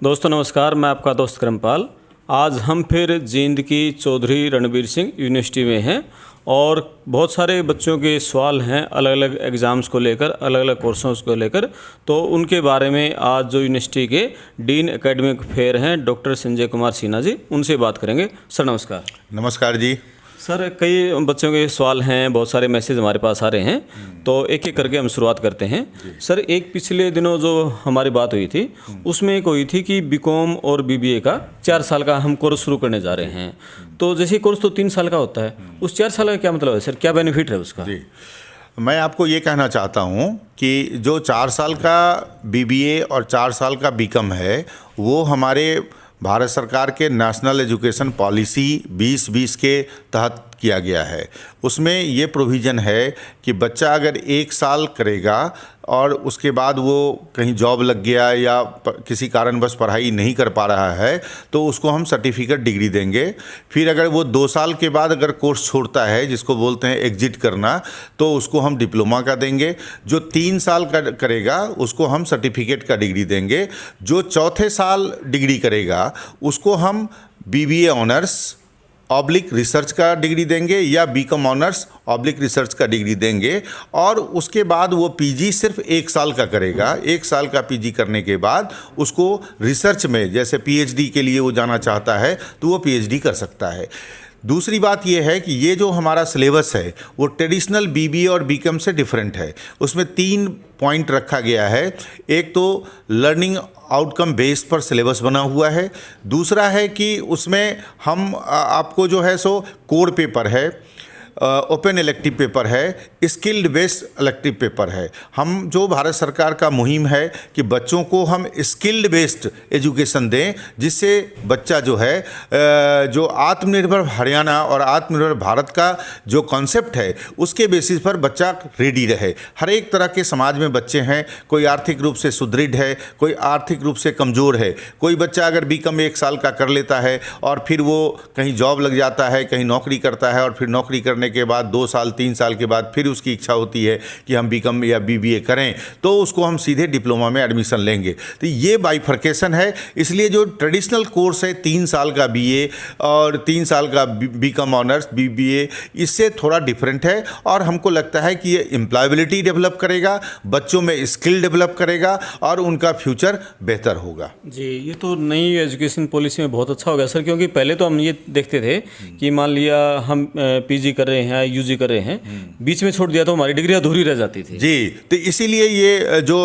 दोस्तों नमस्कार, मैं आपका दोस्त क्रमपाल। आज हम फिर जींद की चौधरी रणबीर सिंह यूनिवर्सिटी में हैं और बहुत सारे बच्चों के सवाल हैं अलग अलग एग्ज़ाम्स को लेकर, अलग अलग कोर्सों को लेकर। तो उनके बारे में आज जो यूनिवर्सिटी के डीन एकेडमिक फेयर हैं डॉक्टर संजय कुमार सिन्हा जी, उनसे बात करेंगे। सर नमस्कार। नमस्कार जी। सर, कई बच्चों के सवाल हैं, बहुत सारे मैसेज हमारे पास आ रहे हैं, तो एक एक करके हम शुरुआत करते हैं। सर, एक पिछले दिनों जो हमारी बात हुई थी उसमें एक हुई थी कि बीकॉम और बीबीए का 4 साल का हम कोर्स शुरू करने जा रहे हैं। तो जैसे कोर्स तो 3 साल का होता है, उस 4 साल का क्या मतलब है सर, क्या बेनिफिट है उसका? जी, मैं आपको ये कहना चाहता हूँ कि जो 4 साल का बीबीए और 4 साल का बीकॉम है वो हमारे भारत सरकार के नेशनल एजुकेशन पॉलिसी 2020 के तहत किया गया है। उसमें ये प्रोविज़न है कि बच्चा अगर 1 साल करेगा और उसके बाद वो कहीं जॉब लग गया या किसी कारणवश पढ़ाई नहीं कर पा रहा है तो उसको हम सर्टिफिकेट डिग्री देंगे। फिर अगर वो 2 साल के बाद अगर कोर्स छोड़ता है, जिसको बोलते हैं एग्जिट करना, तो उसको हम डिप्लोमा का देंगे। जो 3 साल का करेगा उसको हम सर्टिफिकेट का डिग्री देंगे। जो चौथे साल डिग्री करेगा उसको हम बीबीए ऑनर्स ऑब्लिक रिसर्च का डिग्री देंगे या बीकॉम ऑनर्स ऑब्लिक रिसर्च का डिग्री देंगे। और उसके बाद वो पीजी सिर्फ 1 साल का करेगा। 1 साल का पीजी करने के बाद उसको रिसर्च में, जैसे पीएचडी के लिए वो जाना चाहता है तो वो पीएचडी कर सकता है। दूसरी बात ये है कि ये जो हमारा सिलेबस है वो ट्रेडिशनल बीबीए और बीकॉम से डिफरेंट है। उसमें 3 पॉइंट रखा गया है। एक तो लर्निंग आउटकम बेस्ड पर सिलेबस बना हुआ है। दूसरा है कि उसमें हम आपको जो है सो कोर पेपर है, ओपन इलेक्टिव पेपर है, स्किल्ड बेस्ड इलेक्टिव पेपर है। हम जो भारत सरकार का मुहिम है कि बच्चों को हम स्किल्ड बेस्ड एजुकेशन दें, जिससे बच्चा जो है जो आत्मनिर्भर हरियाणा और आत्मनिर्भर भारत का जो कॉन्सेप्ट है उसके बेसिस पर बच्चा रेडी रहे। हर एक तरह के समाज में बच्चे हैं, कोई आर्थिक रूप से सुदृढ़ है, कोई आर्थिक रूप से कमज़ोर है। कोई बच्चा अगर बीकॉम 1 साल का कर लेता है और फिर वो कहीं जॉब लग जाता है, कहीं नौकरी करता है और फिर नौकरी करने के बाद 2 साल 3 साल के बाद फिर उसकी इच्छा होती है कि हम बीकॉम या बीबीए करें, तो उसको हम सीधे डिप्लोमा में एडमिशन लेंगे। तो ये बाइफर्केशन है। इसलिए जो ट्रेडिशनल कोर्स है 3 साल का बीए और 3 साल का बीकॉम ऑनर्स बीबीए, इससे थोड़ा डिफरेंट है और हमको लगता है कि ये एम्प्लॉयबिलिटी डेवलप करेगा, बच्चों में स्किल डेवलप करेगा और उनका फ्यूचर बेहतर होगा। जी, ये तो नई एजुकेशन पॉलिसी में बहुत अच्छा हो गया सर, क्योंकि पहले तो हम ये देखते थे कि मान लिया हम पीजी कर रहे हैं, यूजी कर रहे हैं, बीच में छोड़ दिया तो हमारी डिग्री अधूरी रह जाती थी। जी, तो इसीलिए ये जो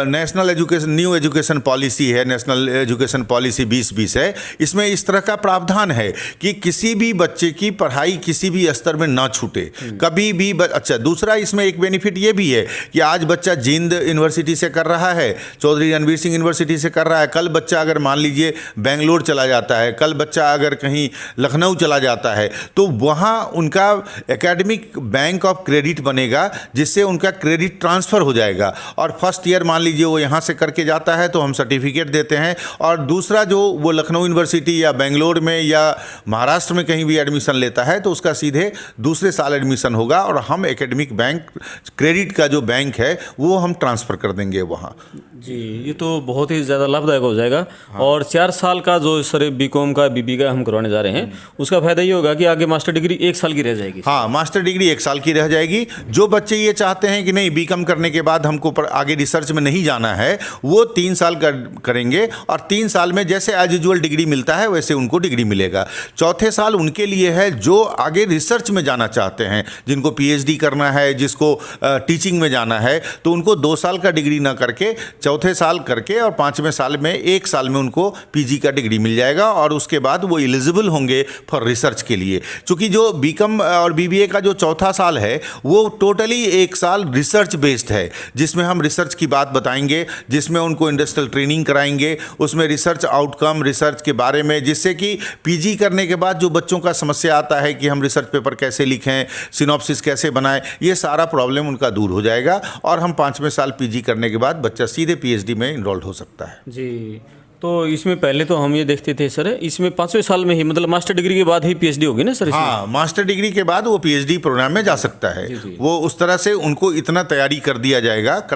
national education new education policy है, नेशनल एजुकेशन पॉलिसी 2020 है, इसमें इस तरह का प्रावधान है कि किसी भी बच्चे की पढ़ाई किसी भी स्तर में ना छूटे कभी भी। अच्छा, दूसरा इसमें एक बेनिफिट ये भी है कि आज बच्चा जींद यूनिवर्सिटी से कर रहा है, चौधरी रणबीर सिंह यूनिवर्सिटी से कर रहा है, कल बच्चा अगर मान लीजिए बेंगलोर चला जाता है, कल बच्चा अगर कहीं लखनऊ चला जाता है, तो वहाँ उनका एकेडमिक बैंक ऑफ क्रेडिट बनेगा, जिससे उनका क्रेडिट ट्रांसफ़र हो जाएगा। और फर्स्ट ईयर मान लीजिए वो यहाँ से करके जाता है तो हम सर्टिफिकेट देते हैं, और दूसरा जो वो लखनऊ यूनिवर्सिटी या बेंगलोर में या महाराष्ट्र में कहीं भी एडमिशन लेता है तो उसका सीधे दूसरे साल एडमिशन होगा और हम एकेडमिक बैंक क्रेडिट का जो बैंक है वो हम ट्रांसफ़र कर देंगे वहाँ। जी, ये तो बहुत ही ज़्यादा लाभदायक हो जाएगा। हाँ। और 4 साल का जो सर बीकॉम का बीबी का हम करवाने जा रहे हैं उसका फ़ायदा ये होगा कि आगे मास्टर डिग्री 1 साल की रह जाएगी। हाँ, मास्टर डिग्री 1 साल की रह जाएगी। जो बच्चे ये चाहते हैं कि नहीं बीकॉम करने के बाद हमको आगे रिसर्च में नहीं जाना है, वो 3 साल करेंगे और 3 साल में जैसे एज यूजुअल डिग्री मिलता है वैसे उनको डिग्री मिलेगा। चौथे साल उनके लिए है जो आगे रिसर्च में जाना चाहते हैं, जिनको पीएचडी करना है, जिसको टीचिंग में जाना है, तो उनको 2 साल का डिग्री ना करके चौथे साल करके और 5वें साल में 1 साल में उनको पीजी का डिग्री मिल जाएगा और उसके बाद वो एलिजिबल होंगे फॉर रिसर्च के लिए। चूँकि जो बीकॉम और बीबीए का जो चौथा साल है वो टोटली 1 साल रिसर्च बेस्ड है, जिसमें हम रिसर्च की बात बताएंगे, जिसमें उनको इंडस्ट्रियल ट्रेनिंग कराएंगे, उसमें रिसर्च आउटकम रिसर्च के बारे में, जिससे कि पीजी करने के बाद जो बच्चों का समस्या आता है कि हम रिसर्च पेपर कैसे लिखें, सिनॉप्सिस कैसे बनाएं, ये सारा प्रॉब्लम उनका दूर हो जाएगा और हम 5वें साल पीजी करने के बाद बच्चा सीधे पीएचडी में इनरोल्ड हो सकता है। जी, तो इसमें पहले तो हम ये देखते थे सर, इसमें 5वें साल में ही मतलब मास्टर डिग्री के बाद ही पीएचडी होगी ना सर इसमें? हाँ, मास्टर डिग्री के बाद वो पीएचडी प्रोग्राम में जा सकता है। वो उस तरह से उनको इतना तैयारी करा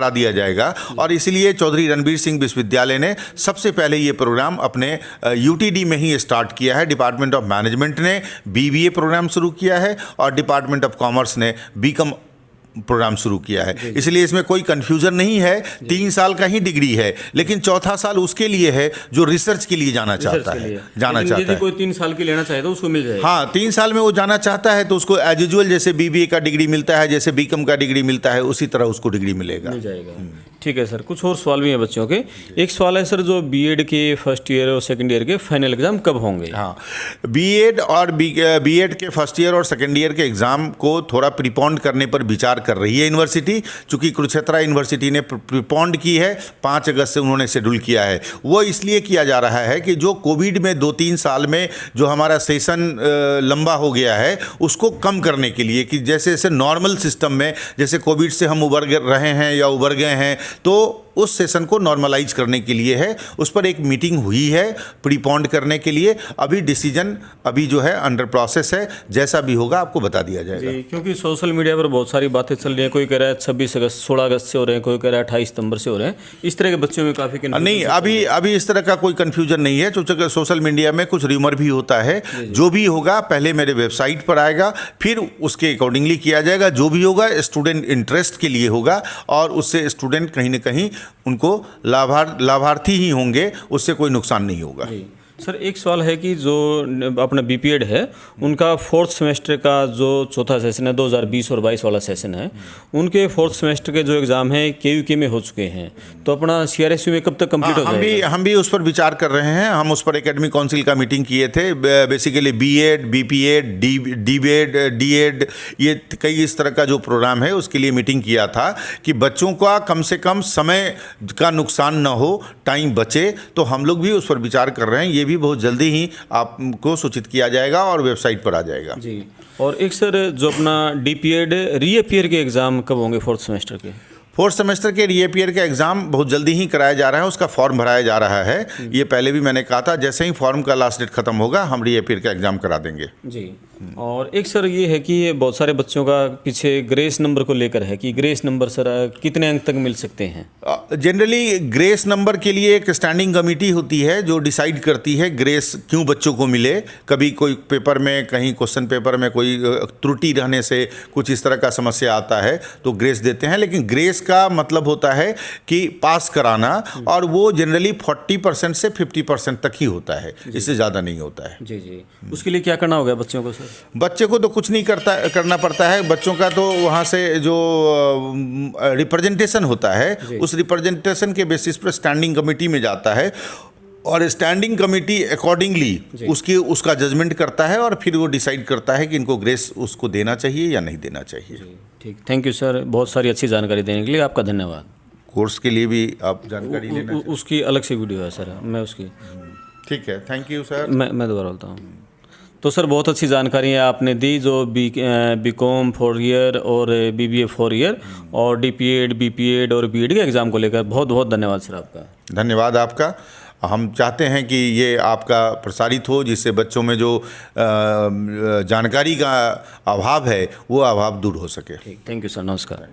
दिया जाएगा और इसीलिए चौधरी रणबीर सिंह विश्वविद्यालय ने सबसे पहले ये प्रोग्राम अपने यूटीडी में ही स्टार्ट किया है। डिपार्टमेंट ऑफ मैनेजमेंट ने बीबीए प्रोग्राम शुरू किया है और डिपार्टमेंट ऑफ कॉमर्स ने बीकॉम प्रोग्राम शुरू किया है। इसलिए इसमें कोई कंफ्यूजन नहीं है। 3 साल का ही डिग्री है, लेकिन चौथा साल उसके लिए है जो रिसर्च के लिए जाना चाहता है। यदि कोई 3 साल की लेना चाहे तो उसको मिल जाएगा। हाँ, 3 साल में वो जाना चाहता है तो उसको एज यूजुअल जैसे बीबीए का डिग्री मिलता है, जैसे बीकॉम का डिग्री मिलता है, उसी तरह उसको डिग्री मिल जाएगा। ठीक है सर, कुछ और सवाल भी हैं बच्चों के। एक सवाल है सर, जो बीएड के फर्स्ट ईयर और सेकंड ईयर के फाइनल एग्जाम कब होंगे? हाँ, बीएड के फर्स्ट ईयर और सेकंड ईयर के एग्जाम को थोड़ा प्रीपोन्ड करने पर विचार कर रही है यूनिवर्सिटी। चूंकि कुरुक्षेत्र यूनिवर्सिटी ने प्रीपोन्ड की है, 5 अगस्त से उन्होंने शेड्यूल किया है। वो इसलिए किया जा रहा है कि जो कोविड में 2-3 साल में जो हमारा सेशन लंबा हो गया है, उसको कम करने के लिए, कि जैसे जैसे नॉर्मल सिस्टम में जैसे कोविड से हम उबर रहे हैं या उबर गए हैं, तो उस सेशन को नॉर्मलाइज करने के लिए है। उस पर एक मीटिंग हुई है प्रीपोन्ड करने के लिए। अभी डिसीजन जो है अंडर प्रोसेस है। जैसा भी होगा आपको बता दिया जाएगा। क्योंकि सोशल मीडिया पर बहुत सारी बातें चल रही हैं। कोई कह रहा है 26 अगस्त 16 अगस्त से हो रहे हैं, कोई कह रहा है 28 सितंबर से हो रहे हैं। इस तरह के बच्चों में काफ़ी नहीं, अभी इस तरह का कोई कन्फ्यूजन नहीं है। क्योंकि सोशल मीडिया में कुछ र्यूमर भी होता है। जो भी होगा पहले मेरे वेबसाइट पर आएगा, फिर उसके अकॉर्डिंगली किया जाएगा। जो भी होगा स्टूडेंट इंटरेस्ट के लिए होगा और उससे स्टूडेंट कहीं ना कहीं उनको लाभार्थी ही होंगे, उससे कोई नुकसान नहीं होगा। सर, एक सवाल है कि जो अपना बीपीएड है, उनका 4th सेमेस्टर का जो चौथा सेशन है 2020 और 22 वाला सेशन है, उनके 4th सेमेस्टर के जो एग्ज़ाम हैं केयूके में हो चुके हैं। तो अपना सीआरएसयू में कब तक कंप्लीट हो जाएगा? हम भी उस पर विचार कर रहे हैं। हम उस पर एकेडमिक काउंसिल का मीटिंग किए थे। बेसिकली बीएड, बीपीएड, डीबीएड, डीएड, ये कई इस तरह का जो प्रोग्राम है उसके लिए मीटिंग किया था कि बच्चों का कम से कम समय का नुकसान न हो, टाइम बचे। तो हम लोग भी उस पर विचार कर रहे हैं। ये भी बहुत जल्दी ही आपको सूचित किया जाएगा और वेबसाइट पर आ जाएगा जी। और एक सर, जो अपना डीपीएड रीअपियर के एग्ज़ाम कब होंगे 4th सेमेस्टर के? 4th सेमेस्टर के रीअपियर का एग्ज़ाम बहुत जल्दी ही कराया जा रहा है। उसका फॉर्म भराया जा रहा है। ये पहले भी मैंने कहा था, जैसे ही फॉर्म का लास्ट डेट खत्म होगा हम रीअपियर का एग्ज़ाम करा देंगे जी। और एक सर ये है कि बहुत सारे बच्चों का पीछे ग्रेस नंबर को लेकर है कि ग्रेस नंबर सर कितने अंक तक मिल सकते हैं? जनरली ग्रेस नंबर के लिए एक स्टैंडिंग कमेटी होती है जो डिसाइड करती है ग्रेस क्यों बच्चों को मिले। कभी कोई पेपर में, कहीं क्वेश्चन पेपर में कोई त्रुटि रहने से कुछ इस तरह का समस्या आता है तो ग्रेस देते हैं। लेकिन ग्रेस का मतलब होता है कि पास कराना, और वो जनरली 40% से 50% तक ही होता है, इससे ज़्यादा नहीं होता है। जी जी। उसके लिए क्या करना होगा बच्चों को सर? बच्चे को तो कुछ नहीं करना पड़ता है। बच्चों का तो वहाँ से जो रिप्रेजेंटेशन होता है, उस रिप्रेजेंटेशन के बेसिस पर स्टैंडिंग कमेटी में जाता है और स्टैंडिंग कमेटी अकॉर्डिंगली उसका जजमेंट करता है और फिर वो डिसाइड करता है कि इनको ग्रेस उसको देना चाहिए या नहीं देना चाहिए। ठीक, थैंक यू सर, बहुत सारी अच्छी जानकारी देने के लिए आपका धन्यवाद। कोर्स के लिए भी आप जानकारी लेना उसकी अलग से वीडियो है सर, मैं उसकी। ठीक है, थैंक यू सर। मैं दोबारा बोलता हूँ। तो सर, बहुत अच्छी जानकारी आपने दी, जो बीकॉम 4 ईयर और बीबीए 4 ईयर और डीपीएड, बीपीएड और बीएड के एग्ज़ाम को लेकर बहुत बहुत धन्यवाद सर आपका। धन्यवाद आपका। हम चाहते हैं कि ये आपका प्रसारित हो, जिससे बच्चों में जो जानकारी का अभाव है वो अभाव दूर हो सके। ठीक, थैंक यू सर। नमस्कार।